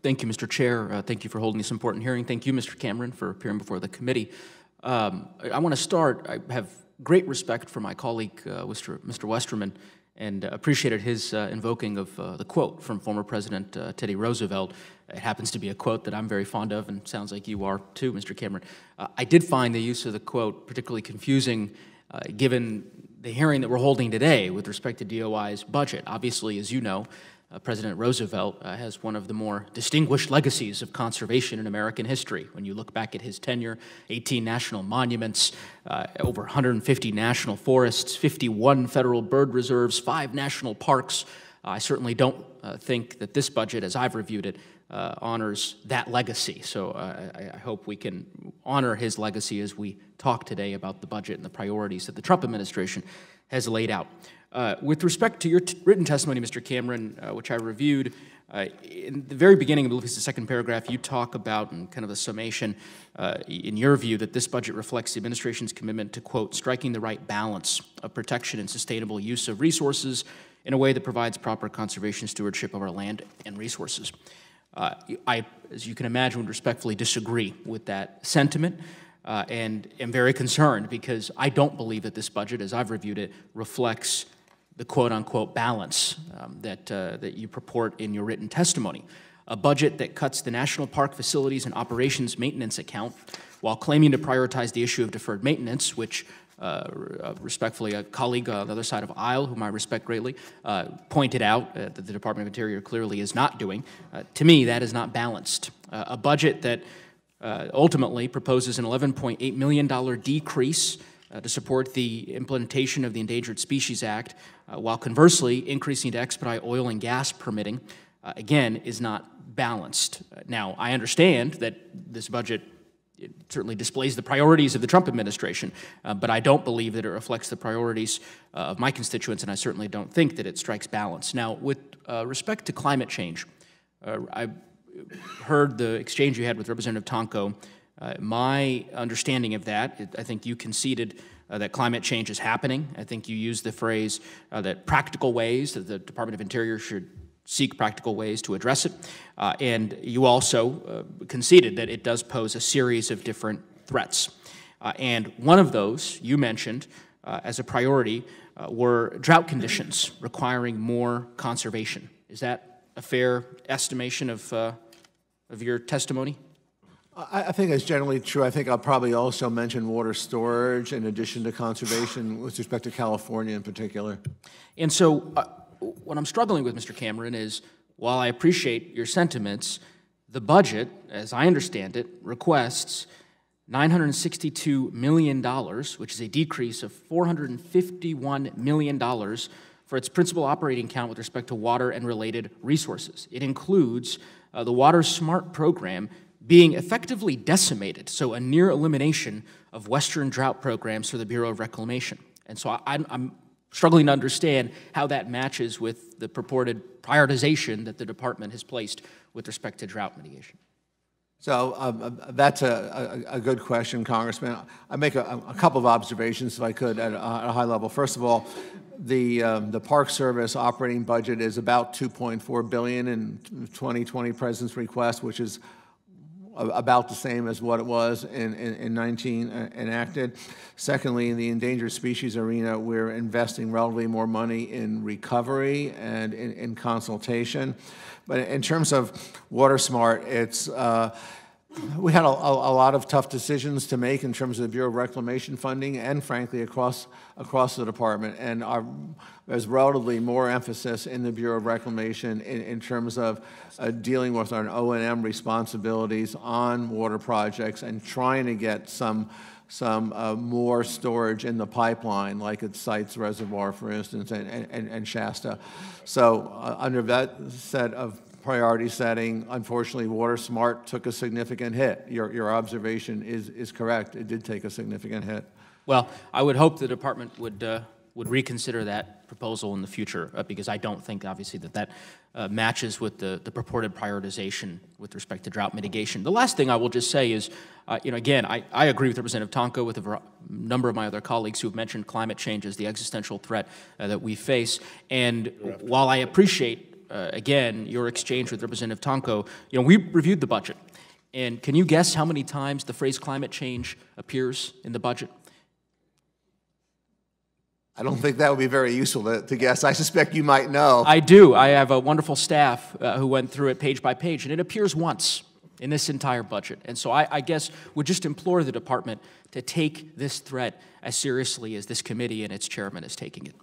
Thank you, Mr. Chair. Thank you for holding this important hearing. Thank you, Mr. Cameron, for appearing before the committee. I want to start. I have great respect for my colleague, Mr. Westerman, and appreciated his invoking of the quote from former President Teddy Roosevelt. It happens to be a quote that I'm very fond of, and sounds like you are too, Mr. Cameron. I did find the use of the quote particularly confusing given the hearing that we're holding today with respect to DOI's budget. Obviously, as you know, President Roosevelt has one of the more distinguished legacies of conservation in American history. When you look back at his tenure, 18 national monuments, over 150 national forests, 51 federal bird reserves, 5 national parks. I certainly don't think that this budget, as I've reviewed it, honors that legacy. So I hope we can honor his legacy as we talk today about the budget and the priorities that the Trump administration has laid out. With respect to your written testimony, Mr. Cameron, which I reviewed, in the very beginning, I believe it's the second paragraph, you talk about, in kind of a summation, in your view, that this budget reflects the administration's commitment to, quote, striking the right balance of protection and sustainable use of resources in a way that provides proper conservation stewardship of our land and resources. I, as you can imagine, would respectfully disagree with that sentiment. And am very concerned because I don't believe that this budget, as I've reviewed it, reflects the quote-unquote balance that you purport in your written testimony. A budget that cuts the National Park Facilities and Operations Maintenance account while claiming to prioritize the issue of deferred maintenance, which respectfully a colleague on the other side of the aisle, whom I respect greatly, pointed out that the Department of Interior clearly is not doing. To me, that is not balanced. A budget that ultimately proposes an $11.8 million decrease to support the implementation of the Endangered Species Act, while conversely increasing to expedite oil and gas permitting, again, is not balanced. Now, I understand that this budget certainly displays the priorities of the Trump administration, but I don't believe that it reflects the priorities of my constituents, and I certainly don't think that it strikes balance. Now, with respect to climate change, I heard the exchange you had with Representative Tonko. My understanding of that, I think you conceded that climate change is happening. I think you used the phrase that practical ways, that the Department of Interior should seek practical ways to address it. And you also conceded that it does pose a series of different threats. And one of those you mentioned as a priority were drought conditions requiring more conservation. Is that a fair estimation of your testimony? I think it's generally true. I think I'll probably also mention water storage in addition to conservation with respect to California in particular. And so what I'm struggling with, Mr. Cameron, is while I appreciate your sentiments, the budget, as I understand it, requests $962 million, which is a decrease of $451 million for its principal operating account with respect to water and related resources. It includes the Water Smart program being effectively decimated, so a near elimination of Western drought programs for the Bureau of Reclamation. And so I'm struggling to understand how that matches with the purported prioritization that the department has placed with respect to drought mitigation. So that's a good question, Congressman. I make a couple of observations, if I could, at a high level. First of all, the Park Service operating budget is about $2.4 billion in 2020 President's request, which is about the same as what it was in 19 enacted. Secondly, in the endangered species arena, we're investing relatively more money in recovery and in consultation. But in terms of Water Smart, it's we had a lot of tough decisions to make in terms of the Bureau of Reclamation funding and, frankly, across the department. And there's relatively more emphasis in the Bureau of Reclamation in terms of dealing with our O&M responsibilities on water projects and trying to get some more storage in the pipeline, like at Sites Reservoir, for instance, and Shasta. So under that set of priority setting, unfortunately, Water Smart took a significant hit. Your observation is correct. It did take a significant hit. Well, I would hope the department would reconsider that proposal in the future, because I don't think, obviously, that matches with the purported prioritization with respect to drought mitigation. The last thing I will just say is, again, I agree with Representative Tonko, with a number of my other colleagues who have mentioned climate change as the existential threat that we face. And while I appreciate again, your exchange with Representative Tonko, we reviewed the budget. And can you guess how many times the phrase climate change appears in the budget? I don't think that would be very useful to guess. I suspect you might know. I do. I have a wonderful staff who went through it page by page, and it appears once in this entire budget. And so I guess would just implore the department to take this threat as seriously as this committee and its chairman is taking it.